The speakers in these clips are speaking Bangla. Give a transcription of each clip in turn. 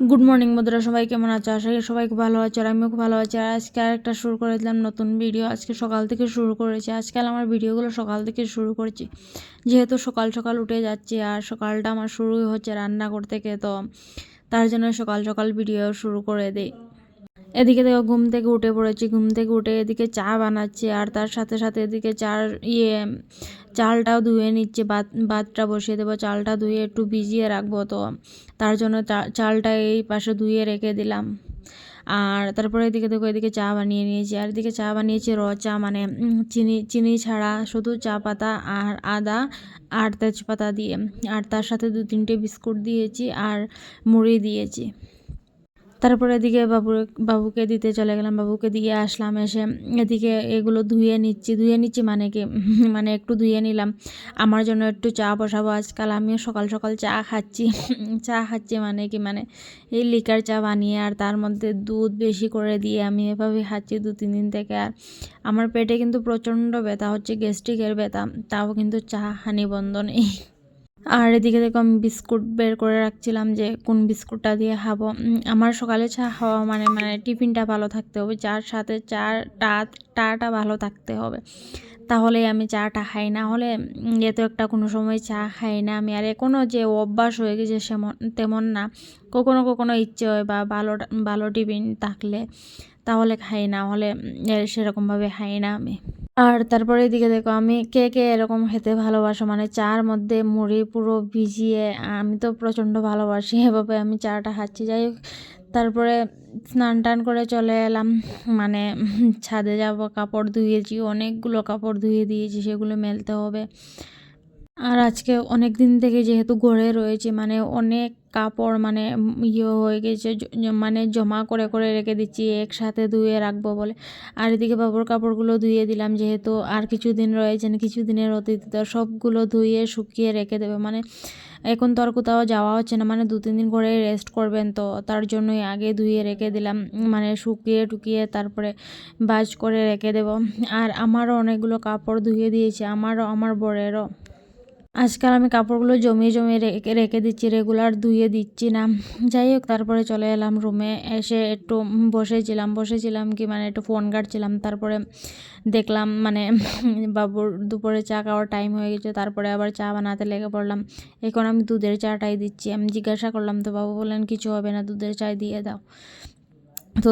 গুড মর্নিং বন্ধুরা, সবাই কেমন আছো? আশা করি সবাই খুব ভালো আছে আর আমিও খুব ভালো আছি। আর আজকে আরেকটা শুরু করে দিলাম নতুন ভিডিও। আজকে সকাল থেকে শুরু করেছি। আজকাল আমার ভিডিওগুলো সকাল থেকে শুরু করছি, যেহেতু সকাল সকাল উঠে যাচ্ছি আর সকালটা আমার শুরুই হচ্ছে রান্না করতে গিয়ে, তো তার জন্য সকাল সকাল ভিডিও শুরু করে দিই। এদিকে দেখো ঘুম থেকে উঠে পড়েছি, ঘুম থেকে উঠে এদিকে চা বানাচ্ছি আর তার সাথে সাথে এদিকে চালটাও ধুয়ে নিচ্ছি। ভাতটা বসিয়ে দেবো, চালটা ধুয়ে একটু ভিজিয়ে রাখবো, তো তার জন্য চালটা এই পাশে ধুয়ে রেখে দিলাম। আর তারপরে এদিকে দেখো এদিকে চা বানিয়ে নিয়েছি, আর এদিকে চা বানিয়েছি র চা, মানে চিনি ছাড়া, শুধু চা পাতা আর আদা আর তেজপাতা দিয়ে, আর তার সাথে 2-3টে বিস্কুট দিয়েছি আর মুড়ি দিয়েছি। তারপরে এদিকে বাবুকে দিতে চলে গেলাম, বাবুকে দিয়ে আসলাম। এসে এদিকে এগুলো ধুয়ে নিচ্ছি মানে কি মানে একটু ধুয়ে নিলাম। আমার জন্য একটু চা বসাবো। আজকাল আমিও সকাল সকাল চা খাচ্ছি মানে কি মানে এই লিকার চা বানিয়ে আর তার মধ্যে দুধ বেশি করে দিয়ে আমি এভাবে খাচ্ছি 2-3 দিন থেকে। আর আমার পেটে কিন্তু প্রচণ্ড ব্যথা হচ্ছে, গ্যাস্ট্রিকের ব্যথা, তাও কিন্তু চা হানি বন্ধ নেই। আর এদিকে দেখো আমি বিস্কুট বের করে রাখছিলাম যে কোন বিস্কুটটা দিয়ে খাবো। আমার সকালে চা খাওয়া মানে টিফিনটা ভালো থাকতে হবে, চার সাথে টাটা ভালো থাকতে হবে, তাহলে আমি চাটা খাই। না হলে এত একটা কোনো সময় চা খাই না আমি। আর এখনও যে অভ্যাস হয়ে গেছে তেমন না, কখনো কখনো ইচ্ছে হয় বা ভালো ভালো টিফিন থাকলে তাহলে খাই, না হলে সেরকমভাবে খাই না আমি। আর তারপরে এদিকে দেখো আমি কে কে এরকম খেতে ভালোবাসো, মানে চার মধ্যে মুড়ি পুরো ভিজিয়ে, আমি তো প্রচণ্ড ভালোবাসি, এভাবে আমি চাটা খাচ্ছি। যাই হোক, তারপরে স্নান টান করে চলে এলাম, মানে ছাদে যাব। কাপড় ধুয়েছি, অনেকগুলো কাপড় ধুয়ে দিয়েছি, সেগুলো মেলতে হবে। আর আজকে অনেক দিন থেকে যেহেতু ঘরে রয়েছে, মানে অনেক কাপড় মানে হয়ে গেছে, মানে জমা করে করে রেখে দিচ্ছি, একসাথে ধুয়ে রাখবো বলে। আর এদিকে বাবুর কাপড়গুলো ধুয়ে দিলাম, যেহেতু আর কিছুদিন রয়েছে, কিছুদিনের অতীতে সবগুলো ধুয়ে শুকিয়ে রেখে দেবে। মানে এখন তো আর কোথাও যাওয়া হচ্ছে না, মানে 2-3 দিন করে রেস্ট করবেন, তো তার জন্যই আগে ধুয়ে রেখে দিলাম, মানে শুকিয়ে টুকিয়ে তারপরে ভাঁজ করে রেখে দেব। আর আমারও অনেকগুলো কাপড় ধুয়ে দিয়েছি, আমারও আমার বরেরও। আজকাল আমি কাপড়গুলো জমিয়ে জমিয়ে রেখে দিচ্ছি, রেগুলার ধুয়ে দিচ্ছি না। যাই হোক, তারপরে চলে এলাম রুমে। এসে একটু বসেছিলাম কি মানে একটু ফোন ঘাঁটছিলাম। তারপরে দেখলাম মানে বাবুর দুপুরে চা খাওয়ার টাইম হয়ে গেছে, তারপরে আবার চা বানাতে লেগে পড়লাম। এখন আমি দুধের চাটাই দিচ্ছি। আমি জিজ্ঞাসা করলাম, তো বাবু বললেন কিছু হবে না, দুধের চাই দিয়ে দাও। তো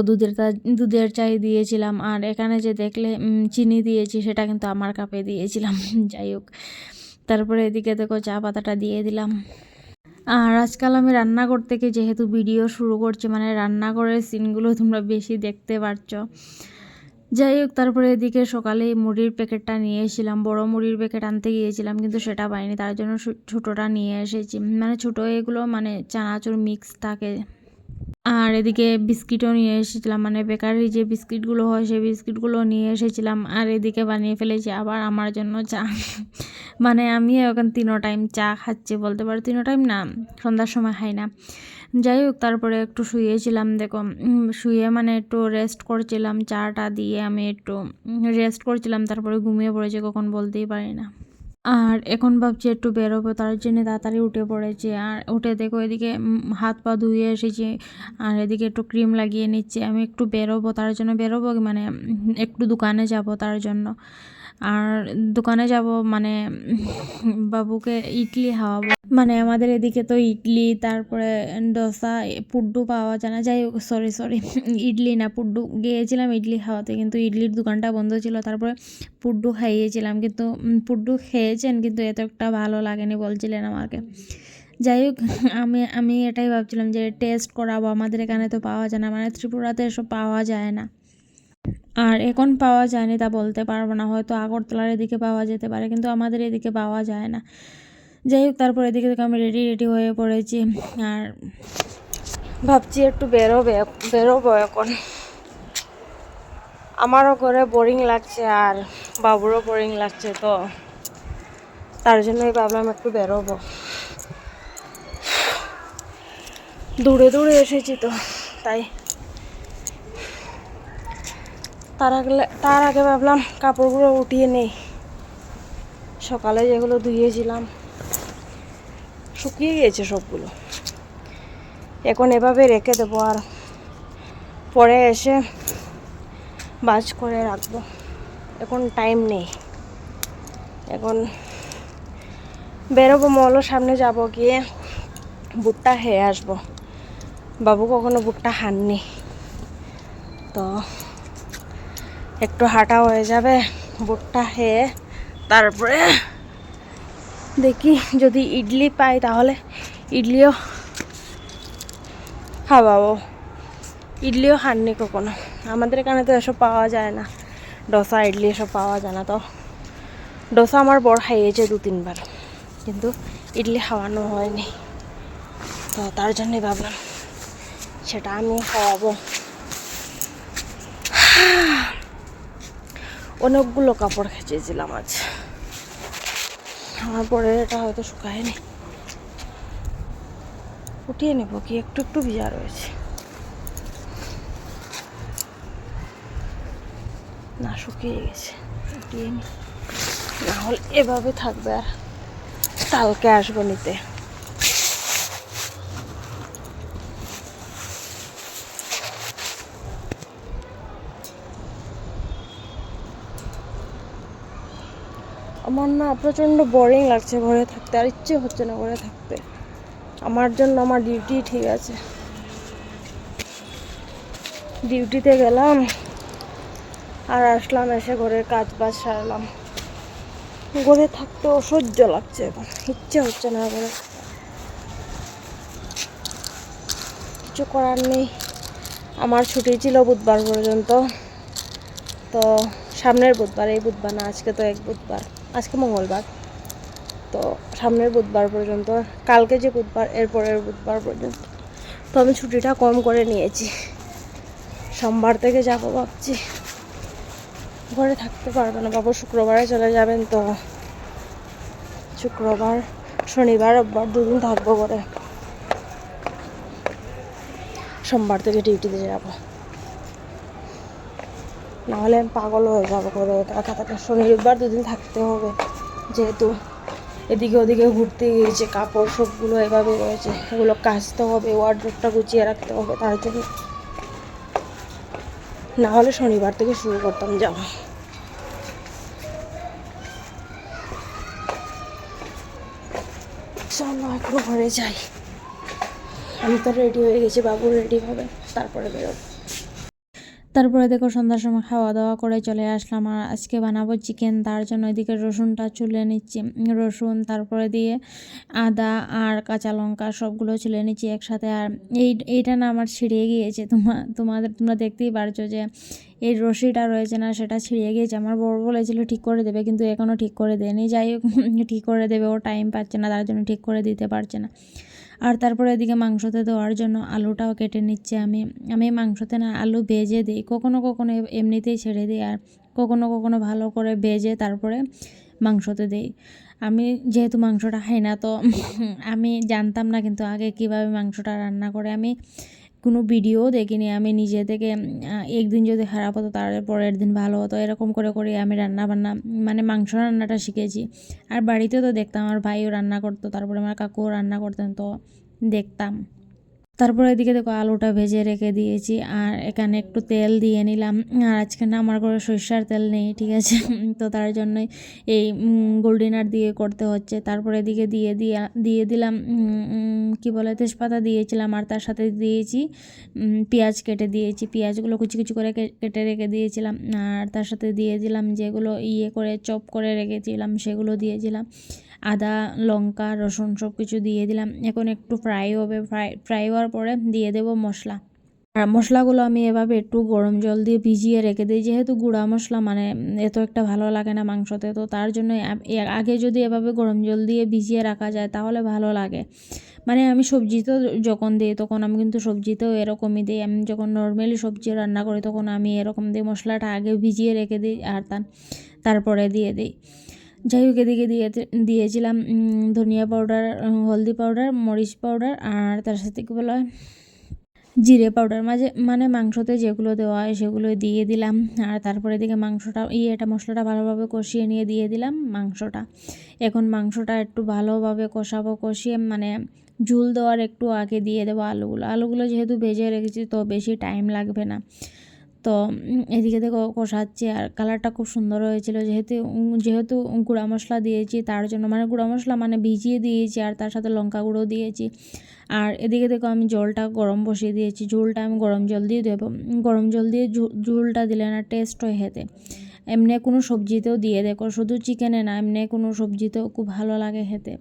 দুধের চাই দিয়েছিলাম। আর এখানে যে দেখলে চিনি দিয়েছি, সেটা কিন্তু আমার কাপে দিয়েছিলাম। যাই হোক, তারপরে এদিকে দেখো চা পাতাটা দিয়ে দিলাম। আর আজকাল আমি রান্না করতে গিয়ে যেহেতু ভিডিও শুরু করছি, মানে রান্নাঘরের সিনগুলো তোমরা বেশি দেখতে পাচ্ছ। যাই হোক, তারপরে এদিকে সকালে মুড়ির প্যাকেটটা নিয়ে এসেছিলাম, বড় মুড়ির প্যাকেট আনতে গিয়েছিলাম, কিন্তু সেটা পাইনি, তার জন্য ছোটোটা নিয়ে এসেছি। মানে ছোটো এগুলো মানে চানাচুর মিক্স থাকে। আর এদিকে বিস্কিটও নিয়ে এসেছিলাম, মানে বেকারির যে বিস্কিটগুলো হয় সেই বিস্কিটগুলো নিয়ে এসেছিলাম। আর এদিকে বানিয়ে ফেলেছি আবার আমার জন্য চা। মানে আমি এখন 3 টাইম চা খাচ্ছি বলতে পারো, 3 টাইম না, সন্ধ্যার সময় খাই না। যাই হোক, তারপরে একটু শুয়েছিলাম, দেখো শুয়ে মানে একটু রেস্ট করছিলাম, চাটা দিয়ে আমি একটু রেস্ট করছিলাম, তারপরে ঘুমিয়ে পড়েছি কখন বলতেই পারি না। আর এখন ভাবছি একটু বেরোবো, তার জন্য তাড়াতাড়ি উঠে পড়েছি। আর উঠে দেখো এদিকে হাত পা ধুয়ে এসেছি, আর এদিকে একটু ক্রিম লাগিয়ে নিচ্ছি। আমি একটু বেরোবো, তার জন্য বেরোবো মানে একটু দোকানে যাব তার জন্য। আর দোকানে যাব মানে বাবুকে ইডলি খাওয়াবো, মানে আমাদের এদিকে তো ইডলি, তারপরে ডোসা, পুড্ডু পাওয়া যায় না। যাই হোক, সরি ইডলি না, পুড্ডু গিয়েছিলাম ইডলি খাওয়াতে, কিন্তু ইডলির দোকানটা বন্ধ ছিল। তারপরে পুড্ডু খাইয়েছিলাম, কিন্তু পুড্ডু খেয়েছেন, কিন্তু এত একটা ভালো লাগেনি বলছিলেন আমাকে। যাই হোক, আমি এটাই ভাবছিলাম যে টেস্ট করাবো, আমাদের এখানে তো পাওয়া যায় না, মানে ত্রিপুরাতে এসব পাওয়া যায় না। আর এখন পাওয়া যায়নি তা বলতে পারবো না, হয়তো আগরতলার এদিকে পাওয়া যেতে পারে, কিন্তু আমাদের এদিকে পাওয়া যায় না। যাই হোক, তারপর এদিকে থেকে আমি রেডি হয়ে পড়েছি, আর ভাবছি একটু বেরোবো এখন। আমারও ঘরে বোরিং লাগছে আর বাবুরও বোরিং লাগছে, তো তার জন্যই ভাবলাম একটু বেরোবো। দূরে এসেছি তো তাই। তার আগে ভাবলাম কাপড়গুলো উঠিয়ে নেই, সকালে যেগুলো ধুয়েছিলাম শুকিয়ে গিয়েছে সবগুলো, এখন এভাবে রেখে দেবো আর পরে এসে বাজ করে রাখবো। এখন টাইম নেই, এখন বেরোবো, মলের সামনে যাব, গিয়ে ভুট্টা খেয়ে আসবো। বাবু কখনো ভুট্টা খাননি, তো একটু হাঁটা হয়ে যাবে, ভুট্টা খেয়ে তারপরে দেখি যদি ইডলি পাই তাহলে ইডলিও খাওয়াবো। ইডলিও খাননি কখনো, আমাদের এখানে তো এসব পাওয়া যায় না, ডোসা ইডলি এসব পাওয়া যায় না। তো ডোসা আমার বর খাইয়েছে 2-3 বার, কিন্তু ইডলি খাওয়ানো হয়নি, তো তার জন্যই ভাবলাম সেটা আমি খাওয়াবো। অনেকগুলো কাপড় খেঁচেছিলাম আজ, আমার পরে এটা হয়তো শুকায়নি, উঠিয়ে নেব, কি একটু একটু ভিজা রয়েছে, না শুকিয়ে গেছে, উঠিয়ে নি, না হলে এভাবে থাকবে আর কালকে আসবো নিতে। আমার না প্রচণ্ড বোরিং লাগছে ঘরে থাকতে, আর ইচ্ছে হচ্ছে না ঘরে থাকতে। আমার জন্য আমার ডিউটি ঠিক আছে, ডিউটিতে গেলাম আর আসলাম, এসে ঘরের কাজ বাজ সারলাম। ঘরে থাকতে অসহ্য লাগছে, এখন ইচ্ছে হচ্ছে না ঘরে, কিছু করার নেই। আমার ছুটি ছিল বুধবার পর্যন্ত, তো সামনের বুধবার, এই বুধবার না, আজকে তো এক বুধবার, আজকে মঙ্গলবার, তো সামনের বুধবার পর্যন্ত, কালকে যে বুধবার এরপরের বুধবার পর্যন্ত, তো আমি ছুটিটা কম করে নিয়েছি, সোমবার থেকে যাব ভাবছি। ঘরে থাকতে পারবো না, বাবু শুক্রবারে চলে যাবেন, তো শুক্রবার শনিবার রোববার 2 দিন থাকবো ঘরে, সোমবার থেকে ডিউটিতে যাব, নাহলে আমি পাগল হয়ে যাবো করে একা থাকা। শনি রোববার 2 দিন থাকতে হবে, যেহেতু এদিকে ওদিকে ঘুরতে গিয়েছে, কাপড় সবগুলো এভাবে রয়েছে, এগুলো কাচতে হবে, ওয়ার্ডরোবটা গুছিয়ে রাখতে হবে, তার জন্য না হলে শনিবার থেকে শুরু করতাম যাওয়া। চলো এখন ঘরে যাই, আমি তো রেডি হয়ে গেছি, বাবু রেডি হবে, তারপরে বেরোবো। তারপরে দেখো সন্ধ্যার সময় খাওয়া দাওয়া করে চলে আসলাম, আর আজকে বানাবো চিকেন, তার জন্য এদিকে রসুনটা ছুলে নিচ্ছি, রসুন তারপরে দিয়ে আদা আর কাঁচা লঙ্কা সবগুলো ছুলে নিচ্ছি একসাথে। আর এইটা না আমার ছিঁড়ে গিয়েছে, তোমরা দেখতেই পারছো যে এই রশিটা রয়েছে না, সেটা ছিঁড়ে গিয়েছে। আমার বড় বলেছিল ঠিক করে দেবে, কিন্তু এখনও ঠিক করে দেয়নি। যাই হোক, ঠিক করে দেবে, ও টাইম পাচ্ছে না, তার জন্য ঠিক করে দিতে পারছে না। আর তারপরে এদিকে মাংসতে দেওয়ার জন্য আলুটাও কেটে নিচ্ছে। আমি মাংসতে না আলু ভেজে দিই, কখনো কখনো এমনিতেই ছেড়ে দিই, আর কখনো কখনো ভালো করে ভেজে তারপরে মাংসতে দিই। আমি যেহেতু মাংসটা খাই না, তো আমি জানতাম না কিন্তু আগে কিভাবে মাংসটা রান্না করে। আমি কোনো ভিডিও দেখিনি, আমি নিজে থেকে একদিন যদি খারাপ হতো তার পরের দিন ভালো হতো, এরকম করে করে আমি রান্না বান্না মানে মাংস রান্নাটা শিখেছি। আর বাড়িতেও তো দেখতাম, আমার ভাইও রান্না করতো, তারপরে আমার কাকুও রান্না করতেন, তো দেখতাম। তারপরে এদিকে দেখো আলুটা ভেজে রেখে দিয়েছি, আর এখানে একটু তেল দিয়ে নিলাম। আর আজকে না আমার ঘরে সরিষার তেল নেই, ঠিক আছে, তো তার জন্যই এই গোল্ডেনার দিয়ে করতে হচ্ছে। তারপরে এদিকে দিয়ে দিলাম কি বলে তেজপাতা দিয়েছিলাম, আর তার সাথে দিয়েছি পেঁয়াজ কেটে দিয়েছি, পেঁয়াজগুলো কুচি কুচি করে কেটে রেখে দিয়েছিলাম, আর তার সাথে দিয়ে দিলাম যেগুলো করে চপ করে রেখেছিলাম সেগুলো দিয়েছিলাম, আদা লঙ্কা রসুন সব কিছু দিয়ে দিলাম। এখন একটু ফ্রাই হবে, ফ্রাই হওয়ার পরে দিয়ে দেবো মশলা। আর মশলাগুলো আমি এভাবে একটু গরম জল দিয়ে ভিজিয়ে রেখে দিই, যেহেতু গুঁড়া মশলা মানে এত একটা ভালো লাগে না মাংসতে, তো তার জন্য আগে যদি এভাবে গরম জল দিয়ে ভিজিয়ে রাখা যায় তাহলে ভালো লাগে। মানে আমি সবজিতেও যখন দিই তখন আমি কিন্তু সবজিতেও এরকমই দিই, আমি যখন নর্মালি সবজি রান্না করি তখন আমি এরকম দিই, মশলাটা আগে ভিজিয়ে রেখে দিই আর তারপরে দিয়ে দিই। যাই হোক, এদিকে দিয়েছিলাম ধনিয়া পাউডার, হলদি পাউডার, মরিচ পাউডার, আর তার সাথে কী বলা হয় জিরে পাউডার মানে মাংসতে যেগুলো দেওয়া হয় সেগুলো দিয়ে দিলাম। আর তারপরে এদিকে এটা মশলাটা ভালোভাবে কষিয়ে নিয়ে দিয়ে দিলাম মাংসটা। এখন মাংসটা একটু ভালোভাবে কষিয়ে মানে ঝুল দেওয়ার একটু আগে দিয়ে দেবো আলুগুলো যেহেতু ভেজে রেখেছি তো বেশি টাইম লাগবে না। তো এদিকে দেখো কষাচ্ছি আর কালারটা খুব সুন্দর হয়েছিল, যেহেতু গুঁড়া মশলা দিয়েছি তার জন্য, মানে গুঁড়া মশলা মানে ভিজিয়ে দিয়েছি আর তার সাথে লঙ্কা গুঁড়ো দিয়েছি। আর এদিকে দেখো আমি জলটা গরম বসিয়ে দিয়েছি, ঝোলটা আমি গরম জল দিয়ে দেবো। গরম জল দিয়ে ঝোলটা দিলে না টেস্ট হয় খেতে। এমনি কোনো সবজিতেও দিয়ে দেখো, শুধু চিকেনে না, এমনি কোনো সবজিতেও খুব ভালো লাগে খেতে।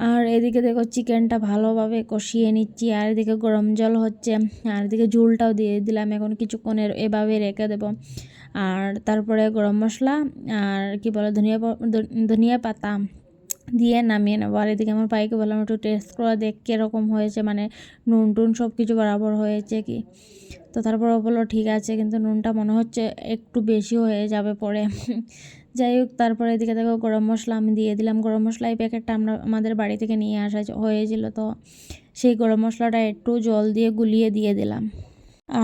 আর এদিকে দেখো চিকেনটা ভালোভাবে কষিয়ে নিচ্ছি আর এদিকে গরম জল হচ্ছে আর এদিকে ঝোলটাও দিয়ে দিলাম। এখন কিছুক্ষণের এভাবে রেখে দেবো। আর তারপরে গরম মশলা আর কি বলে ধনিয়া পাতা দিয়ে নামিয়ে নেবো। আর এদিকে আমার ভাইকে বললাম একটু টেস্ট করে দেখ কীরকম হয়েছে, মানে নুন টুন সব কিছু বরাবর হয়েছে কি। তো তারপর ও বললো ঠিক আছে, কিন্তু নুনটা মনে হচ্ছে একটু বেশি হয়ে যাবে পরে। যাই হোক, তারপরে এদিকে দেখো গরম মশলা আমি দিয়ে দিলাম। গরম মশলা এই প্যাকেটটা আমাদের বাড়ি থেকে নিয়ে আসা হয়েছিল, তো সেই গরম মশলাটা একটু জল দিয়ে গুলিয়ে দিয়ে দিলাম।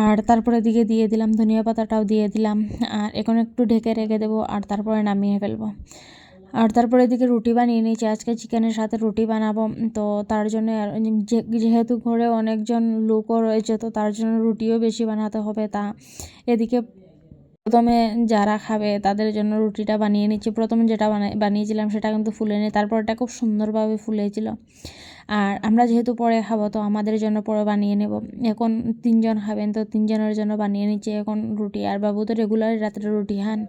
আর তারপরে এদিকে দিয়ে দিলাম ধনিয়া পাতাটাও দিয়ে দিলাম। আর এখন একটু ঢেকে রেখে দেবো আর তারপরে নামিয়ে ফেলবো। আর তারপরে এদিকে রুটি বানিয়ে নিয়েছি, আজকে চিকেনের সাথে রুটি বানাবো। তো তার জন্য যেহেতু ঘরে অনেকজন লোকও রয়েছে তো তার জন্য রুটিও বেশি বানাতে হবে। এদিকে প্রথমে যারা খাবে তাদের জন্য রুটিটা বানিয়ে নিচ্ছি। প্রথমে যেটা বানিয়েছিলাম সেটা কিন্তু ফুলেনি, তারপর এটা খুব সুন্দরভাবে ফুলেছিল। আর আমরা যেহেতু পরে খাবো তো আমাদের জন্য পরে বানিয়ে নেব। এখন 3 জন খাবেন তো 3 জনের জন্য বানিয়ে নিচ্ছি এখন রুটি। আর বাবু তো রেগুলার রাত্রে রুটি খান।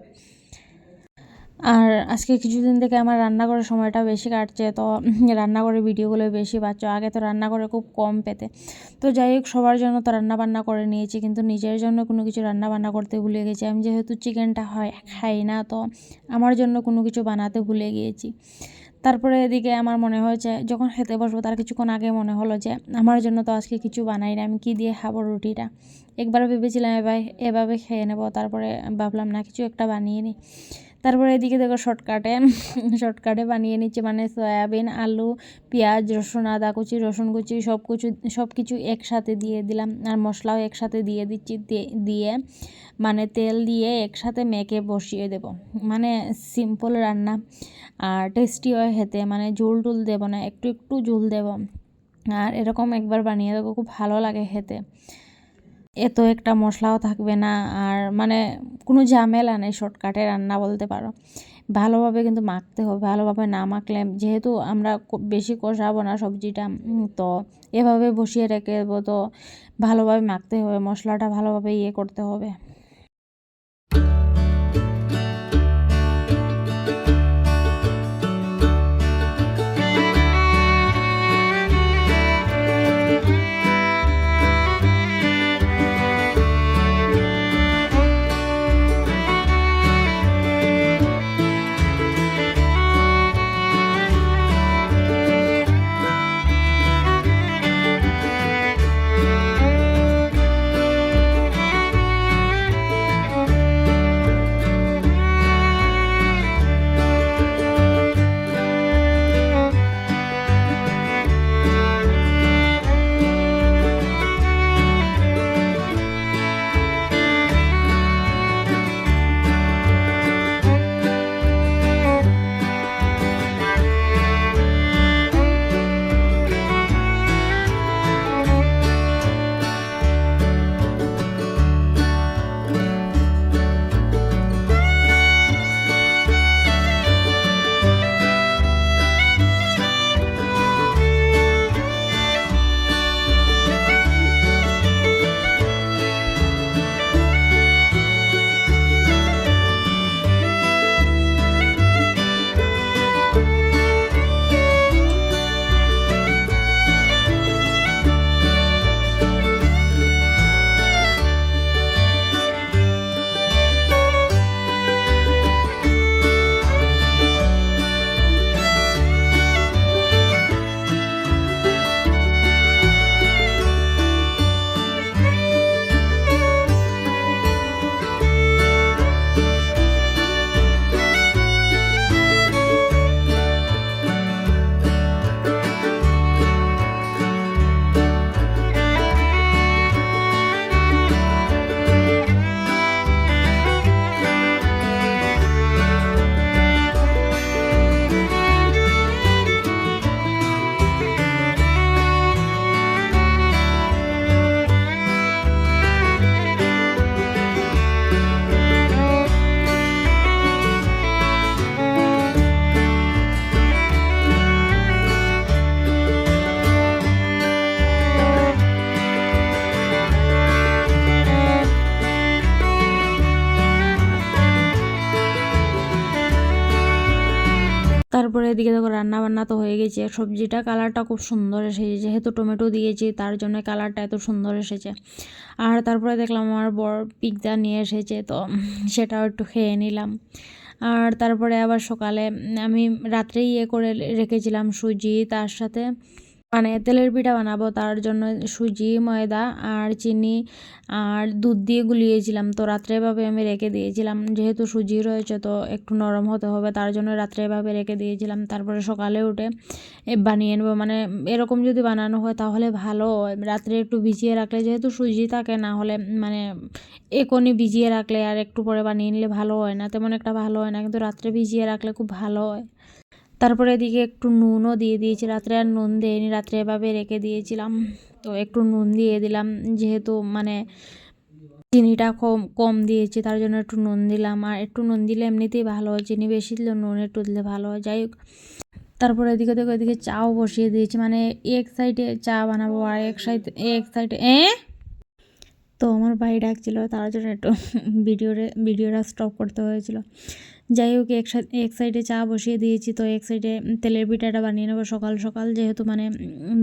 আর আজকে কিছুদিন থেকে আমার রান্নাঘরের সময়টা বেশি কাটছে, তো রান্নাঘরের ভিডিওগুলো বেশি পাচ্ছ। আগে তো রান্নাঘরে খুব কম পেতে। তো যাই হোক, সবার জন্য তো রান্নাবান্না করে নিয়েছি, কিন্তু নিজের জন্য কোনো কিছু রান্নাবান্না করতে ভুলে গেছি। আমি যেহেতু চিকেনটা খাই না, তো আমার জন্য কোনো কিছু বানাতে ভুলে গিয়েছি। তারপরে এদিকে আমার মনে হয়েছে যখন খেতে বসবো তার কিছুক্ষণ আগে মনে হলো যে আমার জন্য তো আজকে কিছু বানাই না, আমি কী দিয়ে খাবো রুটিটা। একবার ভেবেছিলাম এভাবে খেয়ে নেবো, তারপরে ভাবলাম না কিছু একটা বানিয়ে নিই। তারপরে এদিকে দেখো শর্টকাটে বানিয়ে নিচ্ছি, মানে সয়াবিন, আলু, পেঁয়াজ, রসুন, আদা কুচি, রসুন কুচি সব কিছু একসাথে দিয়ে দিলাম। আর মশলাও একসাথে দিয়ে দিচ্ছি, দিয়ে মানে তেল দিয়ে একসাথে মেখে বসিয়ে দেব। মানে সিম্পল রান্না আর টেস্টি হয় খেতে, মানে ঝোল টুল দেবো না, একটু একটু ঝোল দেবো। আর এরকম একবার বানিয়ে দেবো, খুব ভালো লাগে খেতে। এত একটা মশলাও থাকবে না আর মানে কোনো ঝামেলা নেই, শর্টকাটে রান্না বলতে পারো। ভালোভাবে কিন্তু মাখতে হবে, ভালোভাবে না মাখলে যেহেতু আমরা বেশি কষাবো না সবজিটা, তো এভাবে বসিয়ে রেখে দেবো। তো ভালোভাবে মাখতে হবে, মশলাটা ভালোভাবে করতে হবে। এদিকে দেখো রান্না বান্না তো হয়ে গেছে, সবজিটা কালারটা খুব সুন্দর এসেছে, যেহেতু টমেটো দিয়েছি তার জন্য কালারটা এত সুন্দর এসেছে। আর তারপরে দেখলাম আমার বর পিৎজা নিয়ে এসেছে, তো সেটাও একটু খেয়ে নিলাম। আর তারপরে আবার সকালে আমি রাত্রে করে রেখেছিলাম সুজি, তার সাথে মানে তেলের পিঠা বানাবো তার জন্য সুজি, ময়দা আর চিনি আর দুধ দিয়ে গুলিয়েছিলাম। তো রাত্রে এভাবে আমি রেখে দিয়েছিলাম, যেহেতু সুজি রয়েছে তো একটু নরম হতে হবে, তার জন্য রাত্রে এভাবে রেখে দিয়েছিলাম। তারপরে সকালে উঠে বানিয়ে নেবো, মানে এরকম যদি বানানো হয় তাহলে ভালো হয়। রাত্রে একটু ভিজিয়ে রাখলে যেহেতু সুজি থাকে, না হলে মানে এখনই ভিজিয়ে রাখলে আর একটু পরে বানিয়ে নিলে ভালো হয় না, তেমন একটা ভালো হয় না, কিন্তু রাত্রে ভিজিয়ে রাখলে খুব ভালো হয়। তারপরে এদিকে একটু নুনও দিয়ে দিয়েছি, রাত্রে আর নুন দিইনি, রাত্রে এভাবে রেখে দিয়েছিলাম। তো একটু নুন দিয়ে দিলাম, যেহেতু মানে চিনিটা কম কম দিয়েছি তার জন্য একটু নুন দিলাম। আর একটু নুন দিলে এমনিতেই ভালো হয়, চিনি বেশি দিলে নুন একটু দিলে ভালো হয়। যাই হোক, তারপরে এদিকে দেখো এদিকে চাও বসিয়ে দিয়েছি, মানে এক সাইডে চা বানাবো আর এক সাইডে তো আমার ভাই ডাকছিল, তার জন্য একটু ভিডিওটা স্টপ করতে হয়েছিল। যাই হোক, এক সাইডে চা বসিয়ে দিয়েছি, তো এক সাইডে তেলের পিঠাটা বানিয়ে নেবো সকাল সকাল, যেহেতু মানে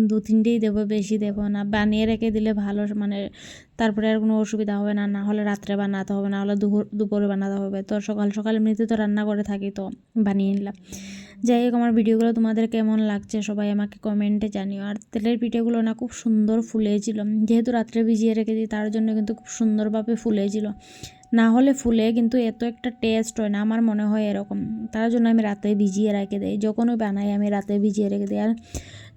2-3টেই দেবো, বেশি দেবো না। বানিয়ে রেখে দিলে ভালো, মানে তারপরে আর কোনো অসুবিধা হবে না, না হলে রাত্রে বানাতে হবে, না হলে দুপুরে বানাতে হবে। তো সকাল সকাল এমনিতে তো রান্না করে থাকি, তো বানিয়ে নিলাম। যাই হোক, আমার ভিডিওগুলো তোমাদের কেমন লাগছে সবাই আমাকে কমেন্টে জানিও। আর তেলের পিঠেগুলো না খুব সুন্দর ফুলেছিল, যেহেতু রাত্রে ভিজিয়ে রেখেছি তার জন্য কিন্তু খুব সুন্দরভাবে ফুলেছিল, না হলে ফুলে কিন্তু এত একটা টেস্ট হয় না, আমার মনে হয় এরকম। তার জন্য আমি রাতে ভিজিয়ে রেখে দিই, যখনই বানাই আমি রাতে ভিজিয়ে রেখে দিই। আর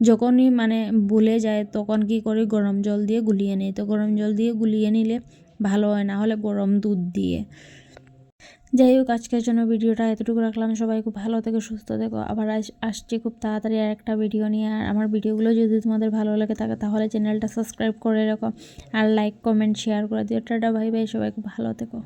যখনই মানে ভুলে যায় তখন কি করি, গরম জল দিয়ে গুলিয়ে নিই। তো গরম জল দিয়ে গুলিয়ে নিলে ভালো হয়, না হলে গরম দুধ দিয়ে। যাই হোক, আজকের জন্য ভিডিওটা এতটুকু রাখলাম। সবাই খুব ভালো থেকো, সুস্থ থেকো। আবার আসছি খুব তাড়াতাড়ি আর একটা ভিডিও নিয়ে। আর আমার ভিডিওগুলো যদি তোমাদের ভালো লেগে থাকে তাহলে চ্যানেলটা সাবস্ক্রাইব করে রাখো, আর লাইক কমেন্ট শেয়ার করে দিও। টাটা, বাই বাই, সবাই খুব ভালো থেকো।